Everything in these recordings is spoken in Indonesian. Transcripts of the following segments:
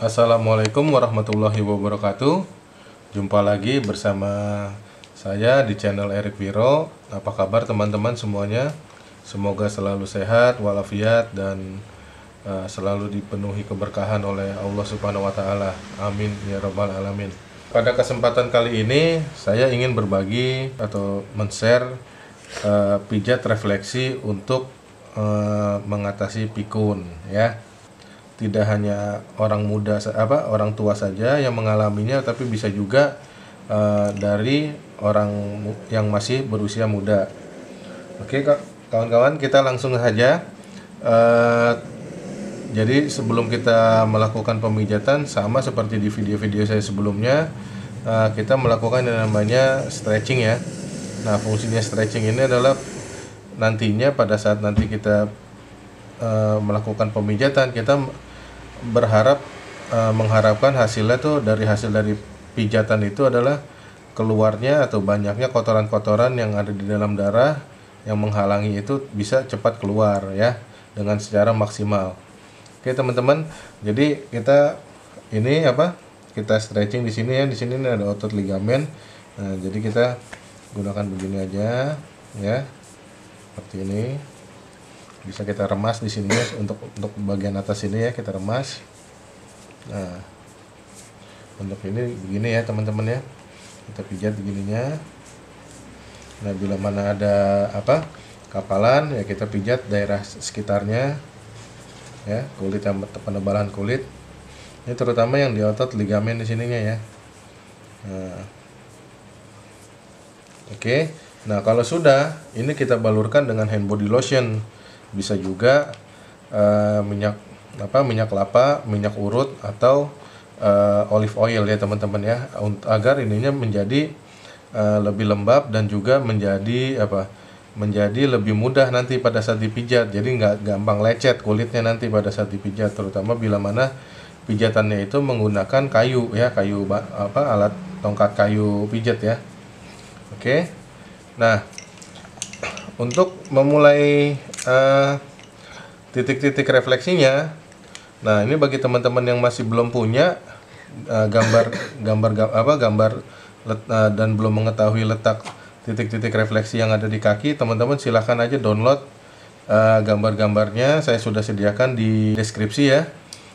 Assalamualaikum warahmatullahi wabarakatuh. Jumpa lagi bersama saya di channel Erik Wiro. Apa kabar teman-teman semuanya? Semoga selalu sehat walafiat dan selalu dipenuhi keberkahan oleh Allah Subhanahu wa taala. Amin ya rabbal alamin. Pada kesempatan kali ini saya ingin berbagi atau men-share pijat refleksi untuk mengatasi pikun ya. Tidak hanya orang muda orang tua saja yang mengalaminya, tapi bisa juga dari orang yang masih berusia muda. Oke, kawan-kawan, kita langsung saja. Jadi sebelum kita melakukan pemijatan, sama seperti di video-video saya sebelumnya, kita melakukan yang namanya stretching ya. Nah, fungsinya stretching ini adalah nantinya pada saat nanti kita melakukan pemijatan, kita mengharapkan hasilnya tuh dari pijatan itu adalah keluarnya atau banyaknya kotoran-kotoran yang ada di dalam darah yang menghalangi itu bisa cepat keluar ya dengan secara maksimal. Oke teman-teman, jadi kita stretching di sini ya. Di sini ada otot ligamen. Nah, jadi kita gunakan begini aja ya, seperti ini. Bisa kita remas di sini ya, untuk bagian atas ini ya kita remas. Nah, untuk ini begini ya teman-teman ya, kita pijat begininya. Nah, bila mana ada kapalan ya kita pijat daerah sekitarnya ya, kulit yang penebalan kulit ini, terutama yang di otot ligamen di sininya ya. Nah, oke. Nah, kalau sudah ini kita balurkan dengan hand body lotion. Bisa juga minyak kelapa, minyak urut, atau olive oil ya teman-teman ya, agar ininya menjadi lebih lembab dan juga menjadi lebih mudah nanti pada saat dipijat. Jadi nggak gampang lecet kulitnya nanti pada saat dipijat, terutama bila mana pijatannya itu menggunakan kayu ya, alat tongkat kayu pijat ya. Oke. Nah, untuk memulai titik-titik refleksinya, nah ini bagi teman-teman yang masih belum punya gambar dan belum mengetahui letak titik-titik refleksi yang ada di kaki, teman-teman silahkan aja download gambar-gambarnya. Saya sudah sediakan di deskripsi ya.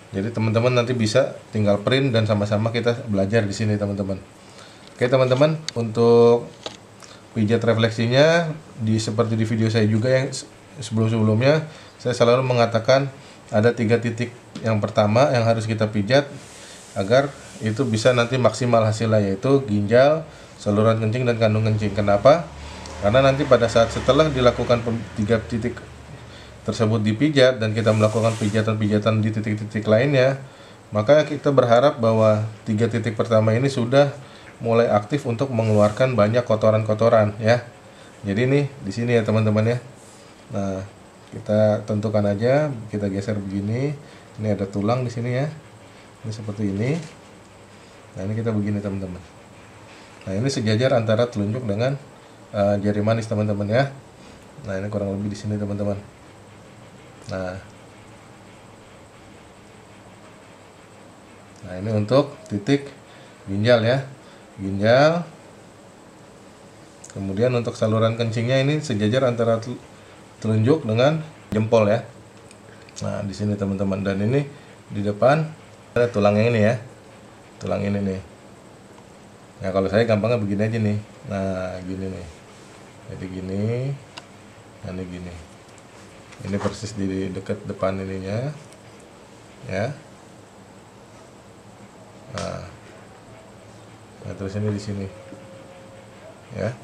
Jadi teman-teman nanti bisa tinggal print dan sama-sama kita belajar di sini teman-teman. Oke teman-teman, untuk pijat refleksinya seperti di video saya juga yang sebelum-sebelumnya, saya selalu mengatakan ada 3 titik yang pertama yang harus kita pijat agar itu bisa nanti maksimal hasilnya, yaitu ginjal, saluran kencing, dan kandung kencing. Kenapa? Karena nanti pada saat setelah dilakukan 3 titik tersebut dipijat dan kita melakukan pijatan-pijatan di titik-titik lainnya, maka kita berharap bahwa 3 titik pertama ini sudah mulai aktif untuk mengeluarkan banyak kotoran-kotoran ya. Jadi nih di sini ya teman-teman ya. Nah, kita tentukan aja, kita geser begini. Ini ada tulang di sini ya. Ini seperti ini. Nah, ini kita begini teman-teman. Nah, ini sejajar antara telunjuk dengan jari manis teman-teman ya. Nah, ini kurang lebih di sini teman-teman. Nah, ini untuk titik ginjal ya. Ginjal. Kemudian untuk saluran kencingnya ini sejajar antara telunjuk dengan jempol ya. Nah, di sini teman-teman, dan ini di depan ada tulang yang ini ya. Tulang ini nih. Nah, kalau saya gampangnya begini aja nih. Nah, gini nih. Jadi gini. Nah, ini gini. Ini persis di dekat depan ininya. Ya. Nah, terus ini di sini. Ya.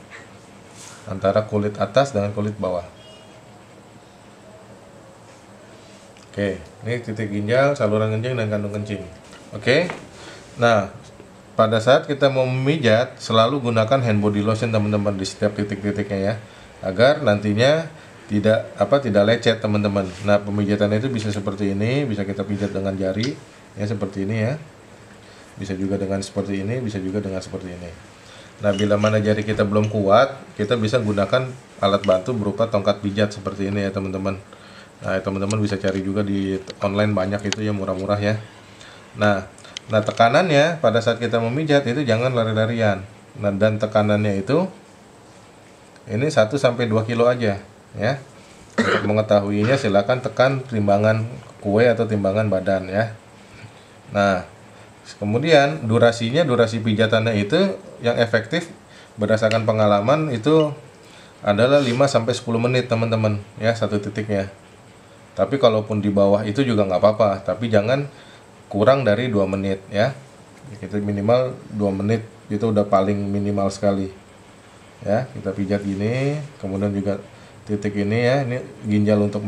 Antara kulit atas dengan kulit bawah. Oke, ini titik ginjal, saluran kencing, dan kandung kencing. Oke. Nah, pada saat kita mau memijat, selalu gunakan hand body lotion teman-teman di setiap titik-titiknya ya, agar nantinya tidak lecet teman-teman. Nah, pemijatannya itu bisa seperti ini, bisa kita pijat dengan jari ya, seperti ini ya. Bisa juga dengan seperti ini, bisa juga dengan seperti ini. Nah, bila mana jari kita belum kuat, kita bisa gunakan alat bantu berupa tongkat pijat seperti ini ya teman-teman. Nah, teman-teman bisa cari juga di online, banyak itu yang murah-murah ya. Nah, tekanannya pada saat kita memijat itu jangan lari-larian. Nah, dan tekanannya itu ini 1 sampai 2 kilo aja ya. Untuk mengetahuinya silakan tekan timbangan kue atau timbangan badan ya. Nah, kemudian durasi pijatannya itu yang efektif berdasarkan pengalaman itu adalah 5 sampai 10 menit teman-teman ya, satu titiknya. Tapi kalaupun di bawah itu juga nggak apa-apa, tapi jangan kurang dari 2 menit ya. Kita minimal 2 menit itu udah paling minimal sekali ya. Kita pijat gini, kemudian juga titik ini ya, ini ginjal untuk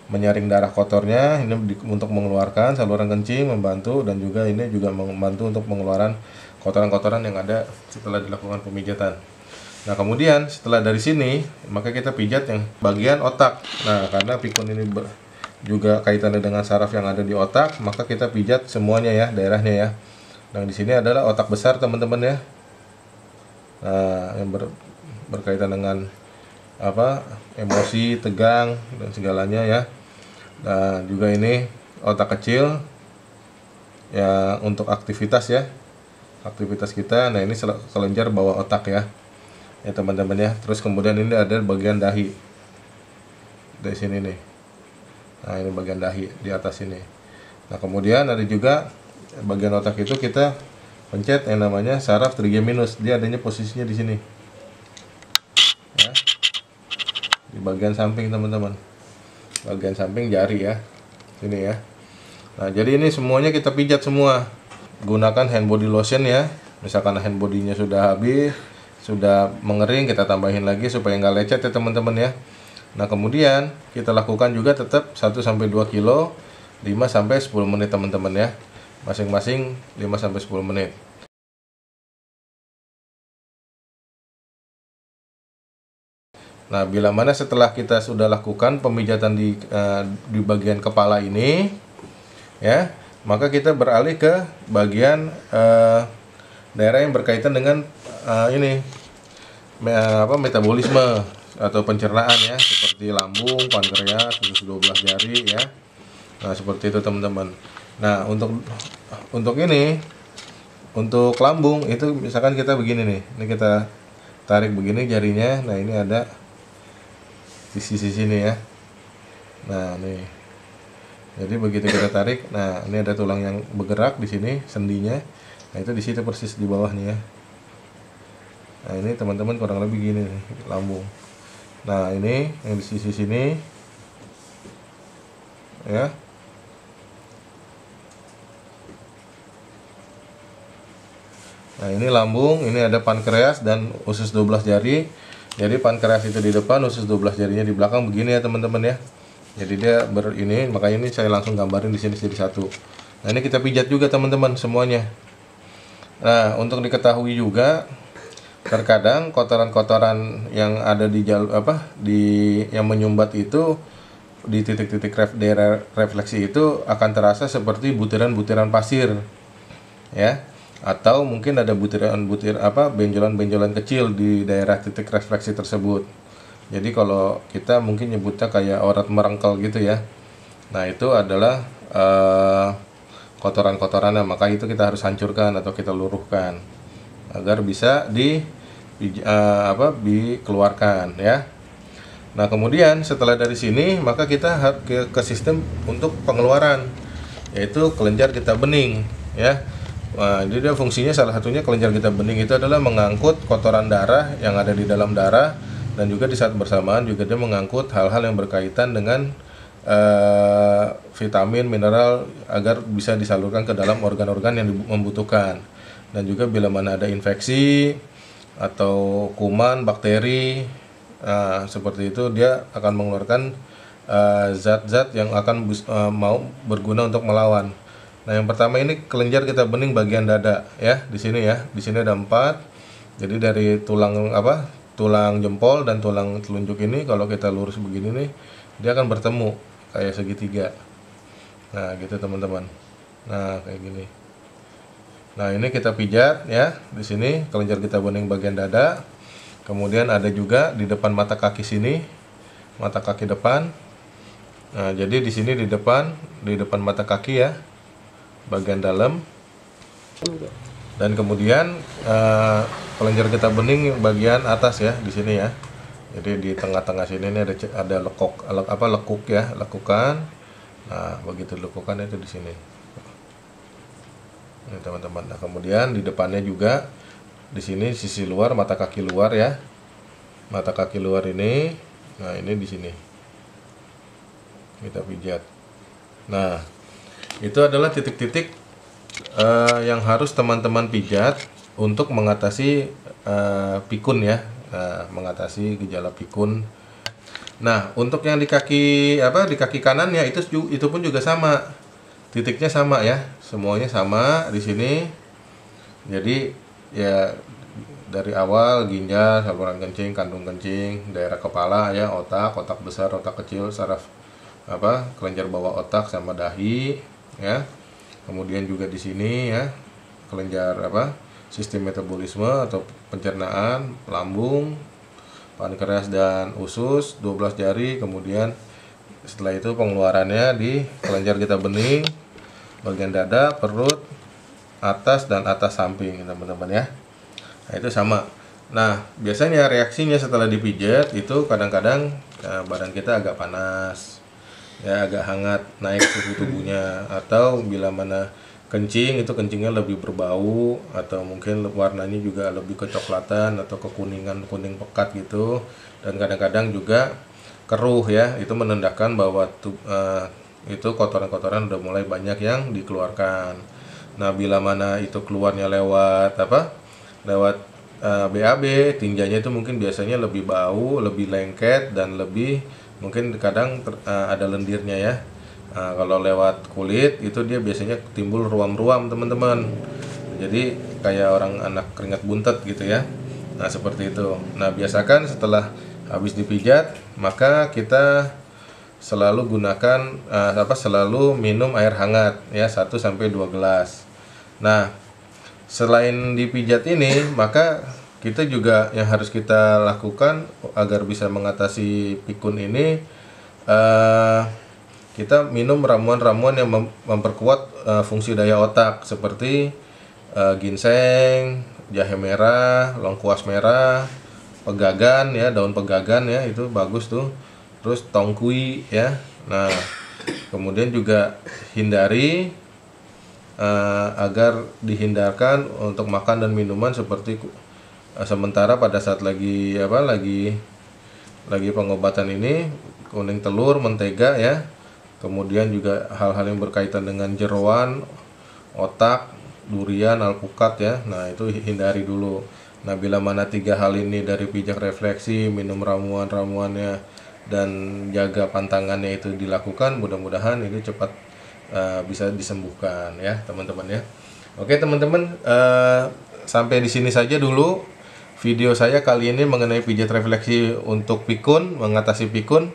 menyaring darah kotornya, ini untuk mengeluarkan saluran kencing, membantu, dan juga ini juga membantu untuk pengeluaran kotoran-kotoran yang ada setelah dilakukan pemijatan. Nah, kemudian setelah dari sini maka kita pijat yang bagian otak. Nah, karena pikun ini juga kaitannya dengan saraf yang ada di otak, maka kita pijat semuanya ya, daerahnya ya. Nah, di sini adalah otak besar teman-teman ya. Nah, yang berkaitan dengan emosi, tegang, dan segalanya ya. Nah, juga ini otak kecil ya, untuk aktivitas ya, aktivitas kita. Nah, ini kelenjar bawah otak ya teman-teman ya. Terus kemudian ini ada bagian dahi dari sini nih. Nah, ini bagian dahi di atas ini. Nah, kemudian ada juga bagian otak itu kita pencet yang namanya saraf trigeminus. Dia adanya posisinya di sini ya, di bagian samping teman-teman, bagian samping jari ya, sini ya. Nah, jadi ini semuanya kita pijat semua. Gunakan hand body lotion ya. Misalkan hand bodinya sudah habis, sudah mengering, kita tambahin lagi supaya nggak lecet ya teman-teman ya. Nah, kemudian kita lakukan juga tetap 1-2 kilo 5-10 menit teman-teman ya. Masing-masing 5-10 menit. Nah, bila mana setelah kita sudah lakukan pemijatan di bagian kepala ini ya, maka kita beralih ke bagian daerah yang berkaitan dengan metabolisme atau pencernaan ya, seperti lambung, pankreas, usus 12 jari ya. Nah, seperti itu teman-teman. Nah, untuk ini, untuk lambung itu misalkan kita begini nih. Ini kita tarik begini jarinya. Nah, ini ada di sisi sini ya. Nah, nih. Jadi begitu kita tarik, nah ini ada tulang yang bergerak di sini, sendinya. Nah, itu di situ persis di bawah nih ya. Nah, ini teman-teman kurang lebih gini nih, lambung. Nah, ini yang di sisi sini ya. Nah, ini lambung, ini ada pankreas dan usus 12 jari. Jadi pankreas itu di depan, usus 12 jarinya di belakang, begini ya teman-teman ya. Jadi dia makanya ini saya langsung gambarin di sini jadi satu. Nah, ini kita pijat juga teman-teman semuanya. Nah, untuk diketahui juga, terkadang kotoran-kotoran yang ada di yang menyumbat itu di titik-titik daerah refleksi itu akan terasa seperti butiran-butiran pasir ya, atau mungkin ada benjolan-benjolan kecil di daerah titik refleksi tersebut. Jadi kalau kita mungkin nyebutnya kayak orat merengkel gitu ya. Nah, itu adalah kotoran-kotorannya, maka itu kita harus hancurkan atau kita luruhkan agar bisa dikeluarkan ya. Nah, kemudian setelah dari sini maka kita harus ke sistem untuk pengeluaran, yaitu kelenjar getah bening ya. Nah, jadi dia fungsinya salah satunya kelenjar getah bening itu adalah mengangkut kotoran darah yang ada di dalam darah, dan juga di saat bersamaan juga dia mengangkut hal-hal yang berkaitan dengan vitamin, mineral agar bisa disalurkan ke dalam organ-organ yang membutuhkan. Dan juga bila mana ada infeksi atau kuman, bakteri, seperti itu dia akan mengeluarkan zat-zat yang akan mau berguna untuk melawan. Nah, yang pertama ini kelenjar getah bening bagian dada ya, di sini ya. Di sini ada 4. Jadi dari tulang jempol dan tulang telunjuk ini kalau kita lurus begini nih, dia akan bertemu kayak segitiga. Nah, gitu teman-teman. Nah, kayak gini. Nah, ini kita pijat ya. Di sini kelenjar getah bening bagian dada. Kemudian ada juga di depan mata kaki sini, mata kaki depan. Nah, jadi di sini di depan mata kaki ya. bagian dalam, dan kemudian kelenjar getah bening bagian atas ya, di sini ya. Jadi di tengah-tengah sini ini ada lekuk ya, lekukan. Nah, begitu lekukan itu di sini. Ini teman-teman. Nah, kemudian di depannya juga di sini sisi luar mata kaki luar ya. Mata kaki luar ini. Nah, ini di sini. Kita pijat. Nah, itu adalah titik-titik yang harus teman-teman pijat untuk mengatasi pikun ya, mengatasi gejala pikun. Nah, untuk yang di kaki di kaki kanannya itu pun juga sama, titiknya sama ya, semuanya sama di sini. Jadi ya dari awal ginjal, saluran kencing, kandung kencing, daerah kepala ya, otak besar, otak kecil, saraf kelenjar bawah otak sama dahi ya. Kemudian juga di sini ya, kelenjar sistem metabolisme atau pencernaan, lambung, pankreas dan usus, 12 jari. Kemudian setelah itu pengeluarannya di kelenjar getah bening, bagian dada, perut, atas dan atas samping teman-teman ya. Nah, itu sama. Nah, biasanya reaksinya setelah dipijat itu kadang-kadang badan kita agak panas ya, agak hangat, naik suhu tubuhnya, atau bila mana kencing itu kencingnya lebih berbau, atau mungkin warnanya juga lebih kecoklatan atau kekuningan, kuning pekat gitu. Dan kadang-kadang juga keruh ya, itu menandakan bahwa itu kotoran-kotoran udah mulai banyak yang dikeluarkan. Nah, bila mana itu keluarnya lewat BAB, tinjanya itu mungkin biasanya lebih bau, lebih lengket, dan lebih mungkin kadang ada lendirnya ya. Nah, kalau lewat kulit itu dia biasanya timbul ruam-ruam teman-teman. Jadi kayak orang anak keringat buntet gitu ya. Nah, seperti itu. Nah, biasakan setelah habis dipijat maka kita selalu gunakan selalu minum air hangat ya, 1 sampai 2 gelas. Nah, selain dipijat ini, maka kita juga yang harus kita lakukan agar bisa mengatasi pikun ini, kita minum ramuan-ramuan yang memperkuat fungsi daya otak seperti ginseng, jahe merah, lengkuas merah, pegagan ya, daun pegagan ya, itu bagus tuh. Terus tongkui ya. Nah, kemudian juga hindari agar dihindarkan untuk makan dan minuman seperti sementara pada saat lagi pengobatan ini, kuning telur, mentega ya. Kemudian juga hal-hal yang berkaitan dengan jeroan, otak, durian, alpukat ya. Nah, itu hindari dulu. Nah, bila mana 3 hal ini dari pijak refleksi, minum ramuan-ramuannya, dan jaga pantangannya itu dilakukan, mudah-mudahan ini cepat bisa disembuhkan ya teman-teman ya. Oke teman-teman, sampai di sini saja dulu video saya kali ini mengenai pijat refleksi untuk pikun, mengatasi pikun.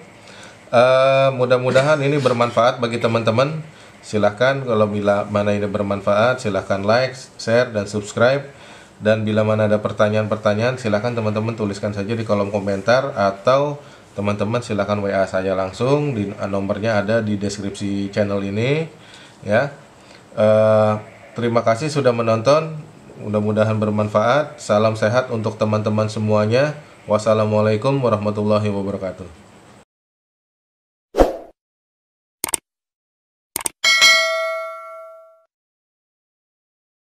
Mudah-mudahan ini bermanfaat bagi teman-teman. Silahkan kalau bila mana ini bermanfaat, silahkan like, share, dan subscribe. Dan bila mana ada pertanyaan-pertanyaan, silahkan teman-teman tuliskan saja di kolom komentar, atau teman-teman silahkan WA saya langsung, di nomornya ada di deskripsi channel ini ya. Terima kasih sudah menonton, mudah-mudahan bermanfaat. Salam sehat untuk teman-teman semuanya. Wassalamualaikum warahmatullahi wabarakatuh.